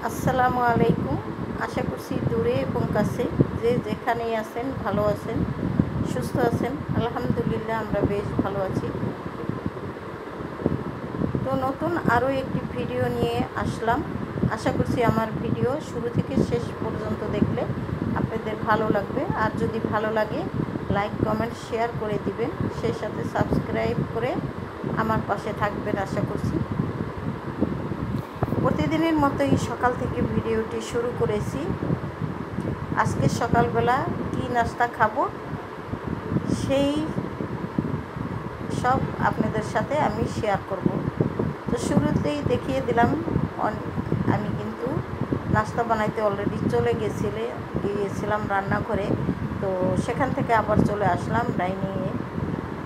আসসালামু আলাইকুম। আশা করছি দূরে এবং কাছে যে যেখানেই আছেন ভালো আছেন, সুস্থ আছেন। আলহামদুলিল্লাহ আমরা বেশ ভালো আছি। তো নতুন আরও একটি ভিডিও নিয়ে আসলাম। আশা করছি আমার ভিডিও শুরু থেকে শেষ পর্যন্ত দেখলে আপনাদের ভালো লাগবে। আর যদি ভালো লাগে লাইক কমেন্ট শেয়ার করে দিবেন, সেই সাথে সাবস্ক্রাইব করে আমার পাশে থাকবেন আশা করছি। প্রতিদিনের মতোই সকাল থেকে ভিডিওটি শুরু করেছি। আজকে সকালবেলা কি নাস্তা খাবো সেই সব আপনাদের সাথে আমি শেয়ার করব। তো শুরুতেই দেখিয়ে দিলাম আমি কিন্তু নাস্তা বানাইতে অলরেডি চলে গিয়েছিলাম রান্নাঘরে। তো সেখান থেকে আবার চলে আসলাম ডাইনিংয়ে,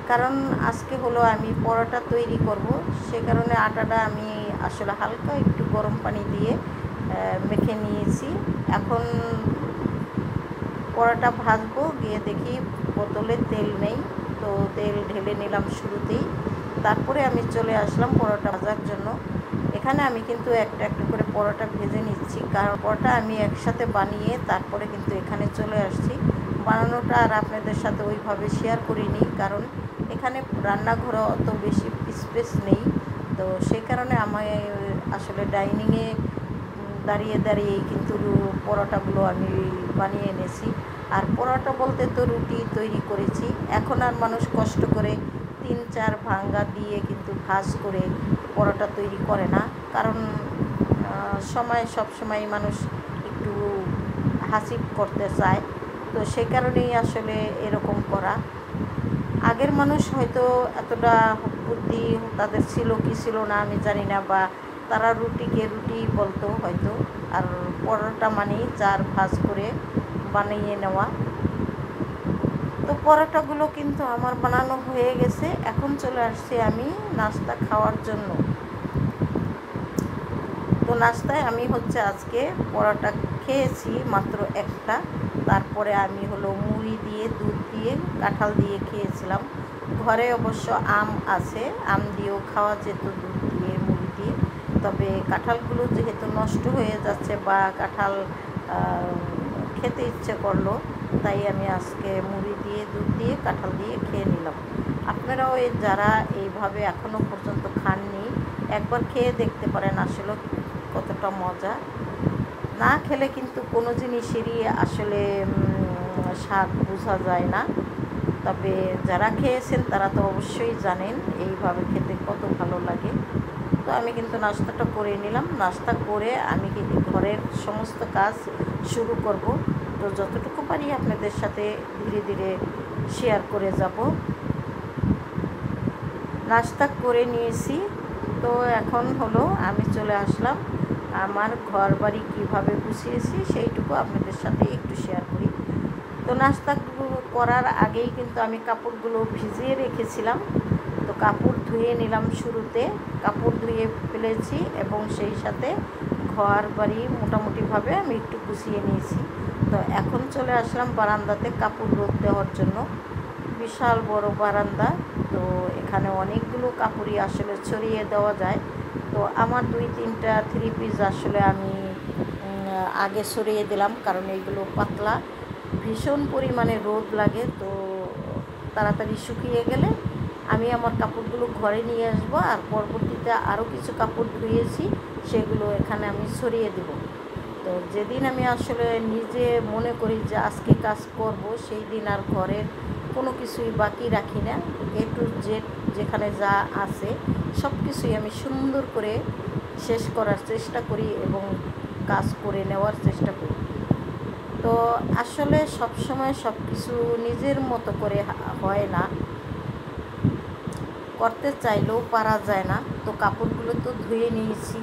কারণ আজকে হলো আমি পরোটা তৈরি করব। সে কারণে আটাটা আমি আসলে হালকা একটু গরম পানি দিয়ে মেখে নিয়েছি। এখন পরোটা ভাজবো, গিয়ে দেখি বোতলে তেল নেই, তো তেল ঢেলে নিলাম শুরুতেই। তারপরে আমি চলে আসলাম পরোটা ভাজার জন্য। এখানে আমি কিন্তু একটা একটা করে পরোটা ভেজে নিচ্ছি, কারণ পরোটা আমি একসাথে বানিয়ে তারপরে কিন্তু এখানে চলে আসছি। বানানোটা আর আপনাদের সাথে ওইভাবে শেয়ার করিনি, কারণ এখানে রান্নাঘরে অত বেশি স্পেস নেই। তো সেই কারণে আমি আসলে ডাইনিংয়ে দাঁড়িয়ে দাঁড়িয়েই কিন্তু পরোটাগুলো আমি বানিয়ে এনেছি। আর পরোটা বলতে তো রুটি তৈরি করেছি। এখন আর মানুষ কষ্ট করে 3-4 ভাঙ্গা দিয়ে কিন্তু ভাঁজ করে পরোটা তৈরি করে না, কারণ সব সময় মানুষ একটু হাসি করতে চায়। তো সেই কারণেই আসলে এরকম করা। আগের মানুষ হয়তো এতটা বুদ্ধি তাদের ছিল কি ছিল না আমি জানি না, বা তারা রুটিকে রুটি বলতো হয়তো, আর পরোটা মানেই 4 ভাঁজ করে বানিয়ে নেওয়া। তো পরোটাগুলো কিন্তু আমার বানানো হয়ে গেছে। এখন চলে আসছি আমি নাস্তা খাওয়ার জন্য। তো নাস্তায় আমি আজকে পরোটা খেয়েছি মাত্র একটা। তারপরে আমি মুড়ি দিয়ে, দুধ দিয়ে, কাঁঠাল দিয়ে খেয়েছিলাম। ঘরে অবশ্য আম আছে, আম দিয়েও খাওয়া যেত দুধ দিয়ে, মুড়ি দিয়ে। তবে কাঁঠালগুলো যেহেতু নষ্ট হয়ে যাচ্ছে বা কাঁঠাল খেতে ইচ্ছে করলো, তাই আমি আজকে মুড়ি দিয়ে, দুধ দিয়ে, কাঁঠাল দিয়ে খেয়ে নিলাম। আপনারাও যারা এইভাবে এখনও পর্যন্ত খাননি, একবার খেয়ে দেখতে পারেন আসলে কতটা মজা। না খেলে কিন্তু কোনো জিনিসেরই আসলে স্বাদ বোঝা যায় না। তবে যারা খেয়েছেন তারা তো অবশ্যই জানেন এইভাবে খেতে কত ভালো লাগে। তো আমি কিন্তু নাস্তাটা করে নিলাম। নাস্তা করে আমি কিন্তু ঘরের সমস্ত কাজ শুরু করব। তো যতটুকু পারি আপনাদের সাথে ধীরে ধীরে শেয়ার করে যাব। নাস্তা করে নিয়েছি, তো এখন আমি চলে আসলাম আমার ঘর বাড়ি কীভাবে গুছিয়েছি সেইটুকু আপনাদের সাথে একটু শেয়ার করি। তো নাস্তা করার আগেই কিন্তু আমি কাপড়গুলো ভিজিয়ে রেখেছিলাম। তো কাপড় ধুয়ে নিলাম শুরুতে, কাপড় ধুয়ে ফেলেছি এবং সেই সাথে ঘর বাড়ি মোটামুটিভাবে আমি একটু গুছিয়ে নিয়েছি। তো এখন চলে আসলাম বারান্দাতে কাপড় রোদ দেওয়ার জন্য। বিশাল বড় বারান্দা, তো এখানে অনেকগুলো কাপড়ই আসলে ছড়িয়ে দেওয়া যায়। তো আমার 2-3টা 3 পিস আসলে আমি আগে সরিয়ে দিলাম, কারণ এইগুলো পাতলা, ভীষণ পরিমাণে রোদ লাগে। তো তাড়াতাড়ি শুকিয়ে গেলে আমি আমার কাপড়গুলো ঘরে নিয়ে আসবো, আর পরবর্তীতে আরও কিছু কাপড় ধুয়েছি সেগুলো এখানে আমি সরিয়ে দেব। তো যেদিন আমি আসলে নিজে মনে করি যে আজকে কাজ করব, সেই দিন আর ঘরের কোনো কিছুই বাকি রাখি না। A to Z যেখানে যা আছে সব কিছুই আমি সুন্দর করে শেষ করার চেষ্টা করি এবং কাজ করে নেওয়ার চেষ্টা করি। তো আসলে সব সময় সব কিছু নিজের মতো করে হয় না, করতে চাইলেও পারা যায় না। তো কাপড়গুলো তো ধুয়ে নিয়েছি,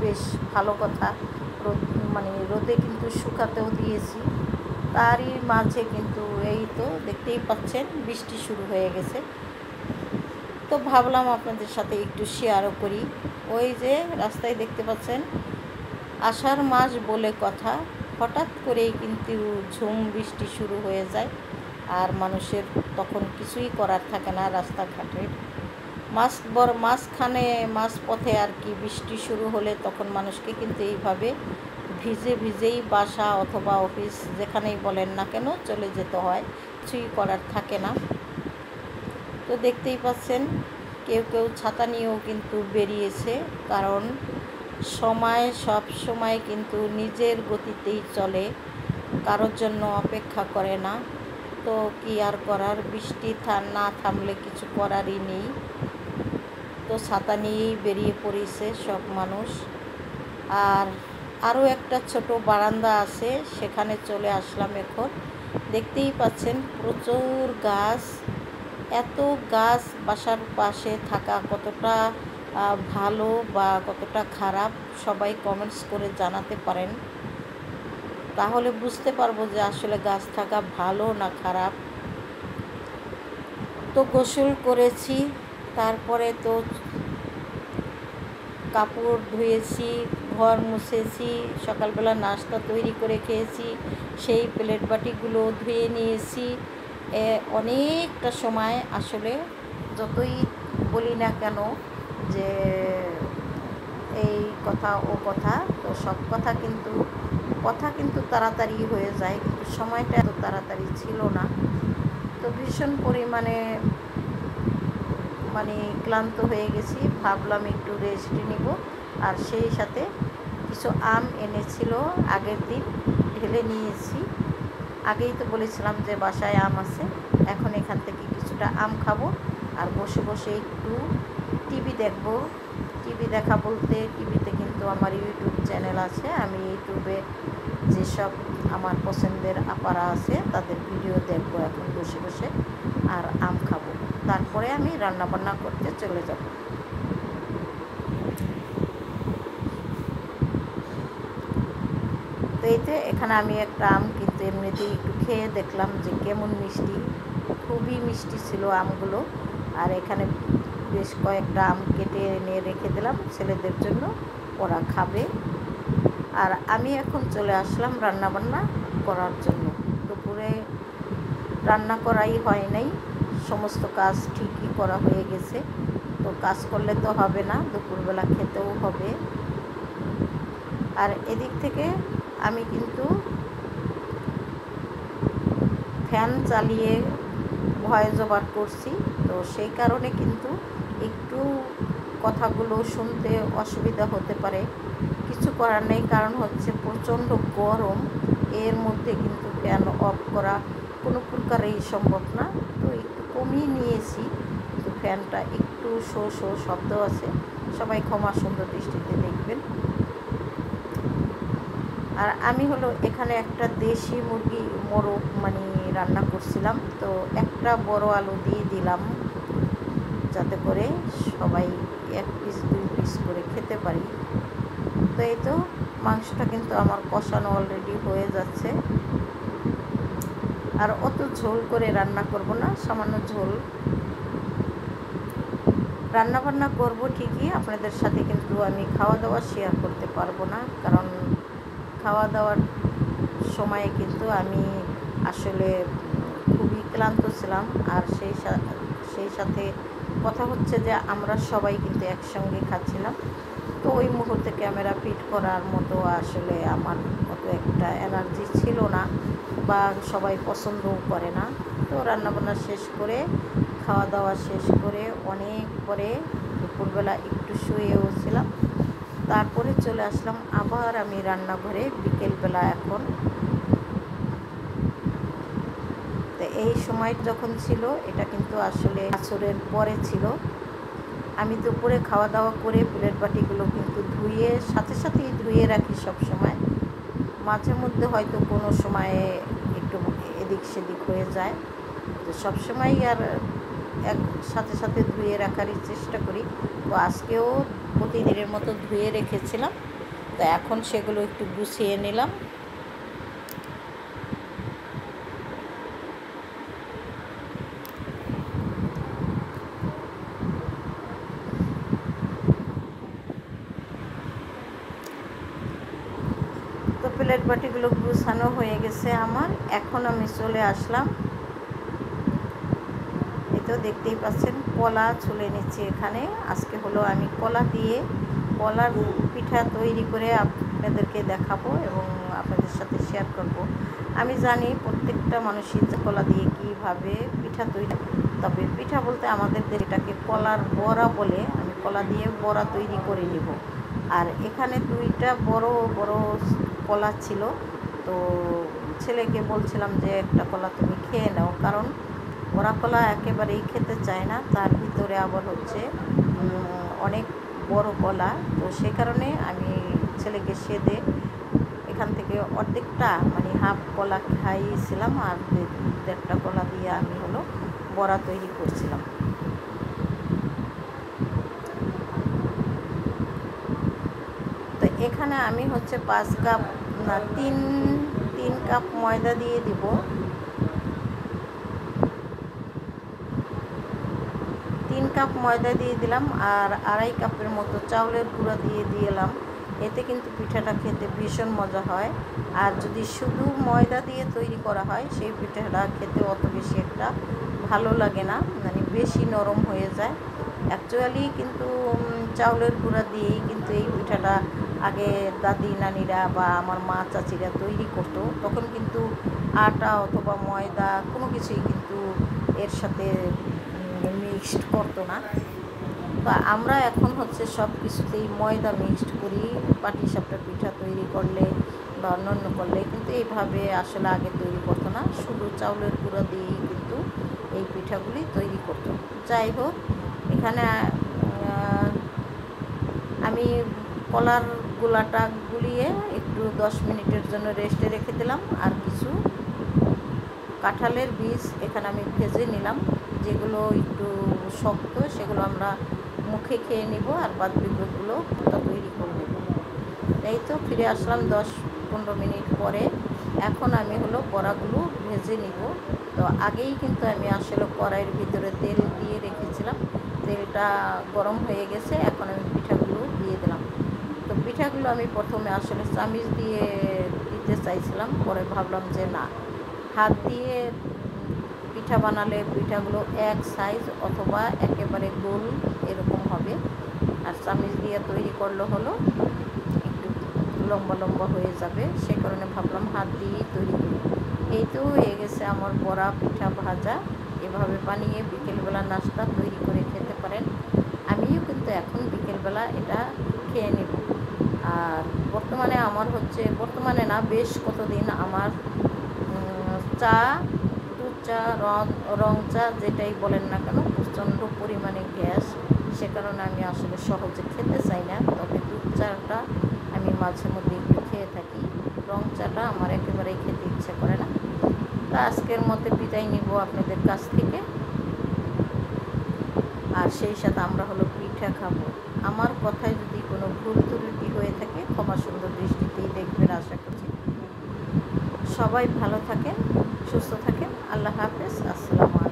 বেশ ভালো কথা। রোদে কিন্তু শুকাতেও দিয়েছি। তারই মাঝে কিন্তু এই তো দেখতেই পাচ্ছেন বৃষ্টি শুরু হয়ে গেছে। তো ভাবলাম আপনাদের সাথে একটু শেয়ারও করি। ওই যে রাস্তায় দেখতে পাচ্ছেন, আষাঢ় মাস বলে কথা, হঠাৎ করেই কিন্তু ঝুম বৃষ্টি শুরু হয়ে যায়, আর মানুষের তখন কিছুই করার থাকে না রাস্তাঘাটে। মাঝখানে মাঝপথে আর কি বৃষ্টি শুরু হলে তখন মানুষকে কিন্তু এইভাবে ভিজেই বাসা অথবা অফিস যেখানেই বলেন না কেন চলে যেতে হয়, কিছুই করার থাকে না। তো দেখতেই পাচ্ছেন কেউ কেউ ছাতা নিয়েও কিন্তু বেরিয়েছে, কারণ সব সময় কিন্তু নিজের গতিতেই চলে, কারোর জন্য অপেক্ষা করে না। তো কি আর করার, বৃষ্টি না থামলে কিছু করারই নেই। তো ছাতা নিয়েই বেরিয়ে পড়েছে সব মানুষ। আর আরও একটা ছোট বারান্দা আছে, সেখানে চলে আসলাম এখন। দেখতেই পাচ্ছেন প্রচুর গাছ। এত গাছ বাসার পাশে থাকা কতটা ভালো বা কতটা খারাপ সবাই কমেন্টস করে জানাতে পারেন, তাহলে বুঝতে পারবো যে আসলে গাছ থাকা ভালো না খারাপ। তো গোসল করেছি, তারপরে তো কাপড় ধুয়েছি, ঘর মুছেছি, সকালবেলা নাস্তা তৈরি করে খেয়েছি, সেই প্লেট বাটিগুলো ধুয়ে নিয়েছি। অনেকটা সময় আসলে যতই বলি না কেন যে এই কথা ও কথা, তো সব কথা কিন্তু তাড়াতাড়ি হয়ে যায়, কিন্তু সময়টা এত তাড়াতাড়ি ছিল না। তো ভীষণ পরিমাণে ক্লান্ত হয়ে গেছি, ভাবলাম একটু রেস্ট নিব। আর সেই সাথে কিছু আম এনেছিল আগের দিন, ঢেলে নিয়েছি। আগেই তো বলেছিলাম যে বাসায় আম আছে, এখন এখান থেকে কিছুটা আম খাবো আর বসে বসে একটু টিভি দেখব। টিভি দেখা বলতে, টিভিতে কিন্তু আমার ইউটিউব চ্যানেল আছে, আমি ইউটিউবে যেসব আমার পছন্দের আপারা আছে তাদের ভিডিও দেখব এখন বসে বসে, আর আম খাবো। তারপরে আমি রান্নাবান্না করতে চলে যাব। তো এইতে এখানে আমি একটা আম কিন্তু এমনিতেই একটু খেয়ে দেখলাম যে কেমন মিষ্টি, খুবই মিষ্টি ছিল আমগুলো। আর এখানে বেশ কয়েকটা আম কেটে এনে রেখে দিলাম ছেলেদের জন্য, ওরা খাবে। আর আমি এখন চলে আসলাম রান্নাবান্না করার জন্য। দুপুরে রান্না করাই হয় নাই, সমস্ত কাজ ঠিকই করা হয়ে গেছে। তো কাজ করলে তো হবে না, দুপুরবেলা খেতেও হবে। আর এদিক থেকে আমি কিন্তু ফ্যান চালিয়ে ভয়েস ওভার করছি, তো সেই কারণে কিন্তু একটু কথাগুলো শুনতে অসুবিধা হতে পারে, কিছু করার নেই। কারণ হচ্ছে প্রচণ্ড গরম, এর মধ্যে কিন্তু ফ্যান অফ করা কোনো প্রকারেই সম্ভব না। তো একটু কমিয়ে নিয়েছি, কিন্তু ফ্যানটা একটু শো শব্দ আছে, সবাই ক্ষমা সুন্দর দৃষ্টিতে দেখবেন। আর আমি হলো এখানে একটা দেশি মুরগি মোরগ রান্না করছিলাম, তো একটা বড় আলু দিয়ে দিলাম যাতে করে সবাই 1 পিস 2 পিস করে খেতে পারি। তো এই তো মাংসটা কিন্তু আমার কষানো অলরেডি হয়ে যাচ্ছে। আর অত ঝোল করে রান্না করব না, সামান্য ঝোল রান্নাবান্না করব ঠিকই, আপনাদের সাথে কিন্তু আমি খাওয়া দাওয়া শেয়ার করতে পারবো না, কারণ খাওয়া দাওয়ার সময়ে কিন্তু আমি আসলে খুবই ক্লান্ত ছিলাম। আর সেই সাথে কথা হচ্ছে যে আমরা সবাই কিন্তু একসঙ্গে খাচ্ছিলাম, তো ওই মুহূর্তে ক্যামেরা ফিট করার মতো আসলে আমার অত একটা এনার্জি ছিল না, বা সবাই পছন্দও করে না। তো রান্নাবান্না শেষ করে, খাওয়া দাওয়া শেষ করে অনেক পরে দুপুরবেলা একটু শুয়েও ছিলাম, তারপরে চলে আসলাম আবার আমি রান্নাঘরে বিকেলবেলা এখন। তো এই সময় যখন ছিল, এটা কিন্তু আসলে আসরের পরে ছিল। আমি দুপুরে খাওয়া দাওয়া করে প্লেট বাটিগুলো কিন্তু সাথেই ধুয়ে রাখি সব সময়। মাঝে মধ্যে হয়তো কোনো সময়ে একটু এদিক সেদিক হয়ে যায়, তো সবসময় আর সাথে ধুয়ে রাখারই চেষ্টা করি। তো আজকেও প্রতিদিনের মতো ধুয়ে রেখেছিলাম, তো এখন সেগুলো একটু গুছিয়ে নিলাম। তো প্লেট বাটিগুলো গুছানো হয়ে গেছে আমার, এখন আমি চলে আসলাম। এই তো তো দেখতেই পাচ্ছেন কলা ছুলে নিচ্ছি এখানে। আজকে হলো আমি কলা দিয়ে কলার পিঠা তৈরি করে আপনাদেরকে দেখাবো এবং আপনাদের সাথে শেয়ার করব। আমি জানি প্রত্যেকটা মানুষই কলা দিয়ে কীভাবে পিঠা তৈরি, তবে পিঠা বলতে আমাদের এটাকে কলার বড়া বলে। আমি কলা দিয়ে বড়া তৈরি করে নিব। আর এখানে 2টা বড় বড় কলা ছিল, তো ছেলেকে বলছিলাম যে একটা কলা তুমি খেয়ে নাও, কারণ বড়া কলা একেবারেই খেতে চায় না, তার ভিতরে আবার হচ্ছে অনেক বড় কলা। তো সে কারণে আমি ছেলেকে সেদে এখান থেকে অর্ধেকটা মানে হাফ কলা খাইয়েছিলাম, আর 1.5টা কলা দিয়ে আমি হলো বড়া তৈরি করছিলাম। তো এখানে আমি হচ্ছে 5 কাপ না 3 কাপ ময়দা দিয়ে দিব। 3 কাপ ময়দা দিয়ে দিলাম, আর 2.5 কাপের মতো চাউলের গুঁড়া দিয়ে দিলাম। এতে কিন্তু পিঠাটা খেতে ভীষণ মজা হয়। আর যদি শুধু ময়দা দিয়ে তৈরি করা হয় সেই পিঠাটা খেতে অত বেশি একটা ভালো লাগে না, মানে বেশি নরম হয়ে যায়। অ্যাকচুয়ালি কিন্তু চাউলের গুঁড়া দিয়েই কিন্তু এই পিঠাটা আগে দাদি নানিরা বা আমার মা চাচিরা তৈরি করতো। তখন কিন্তু আটা অথবা ময়দা কোনো কিছুই কিন্তু এর সাথে মিক্সড করতো না। বা আমরা এখন হচ্ছে সব কিছুতেই ময়দা মিক্সড করি, পাটিসাপটা পিঠা তৈরি করলে বা অন্যান্য করলে, কিন্তু এইভাবে আসলে আগে তৈরি করতো না, শুধু চাউলের গুঁড়া দিয়েই কিন্তু এই পিঠাগুলি তৈরি করতো। যাই হোক, এখানে আমি কলার গোলাটা গুলিয়ে একটু 10 মিনিটের জন্য রেস্টে রেখে দিলাম। আর কিছু কাঁঠালের বীজ এখানে আমি ভেজে নিলাম, যেগুলো একটু শক্ত সেগুলো আমরা মুখে খেয়ে নিব, আর বাদ বিগুলো তৈরি করে নেব। এই তো ফিরে আসলাম 10-15 মিনিট পরে। এখন আমি হলো বড়াগুলো ভেজে নিব। তো আগেই কিন্তু আমি আসলে কড়াইয়ের ভিতরে তেল দিয়ে রেখেছিলাম, তেলটা গরম হয়ে গেছে। এখন আমি পিঠাগুলো দিয়ে দিলাম। তো পিঠাগুলো আমি প্রথমে আসলে চামিচ দিয়ে দিতে চাইছিলাম, পরে ভাবলাম যে না, হাত দিয়ে পিঠা বানালে পিঠাগুলো এক সাইজ অথবা একেবারে গোল এরকম হবে, আর চামিচ দিয়ে তৈরি করলে হলো একটু লম্বা লম্বা হয়ে যাবে। সেই কারণে ভাবলাম হাত দিয়েই তৈরি করি। এই তো হয়ে গেছে আমার বড়া পিঠা ভাজা। এভাবে বানিয়ে বিকেলবেলা নাস্তা তৈরি করে খেতে পারেন। আমিও কিন্তু এখন বিকেলবেলা এটা খেয়ে নেব। আর বর্তমানে আমার হচ্ছে, বর্তমানে না বেশ কতদিন আমার চা, দুধ চা, রং চা যেটাই বলেন না কেন, প্রচণ্ড পরিমাণে গ্যাস। সে কারণে আমি আসলে সহজে খেতে চাই না, তবে দুধ চাটা আমি মাঝে মধ্যে একটু খেয়ে থাকি। রং চাটা আমার একেবারেই খেতে ইচ্ছে করে না। তা আজকের মতো বিদায় নিব আপনাদের কাছ থেকে, আর সেই সাথে আমরা হলো পিঠা খাবো। আমার কথায় যদি কোনো ভুল ত্রুটি হয়ে থাকে ক্ষমা সুন্দর দৃষ্টিতেই দেখবেন আশা করছি। সবাই ভালো থাকেন, সুস্থ থাকেন। আল্লাহ হাফেজ। আসসালামু আলাইকুম।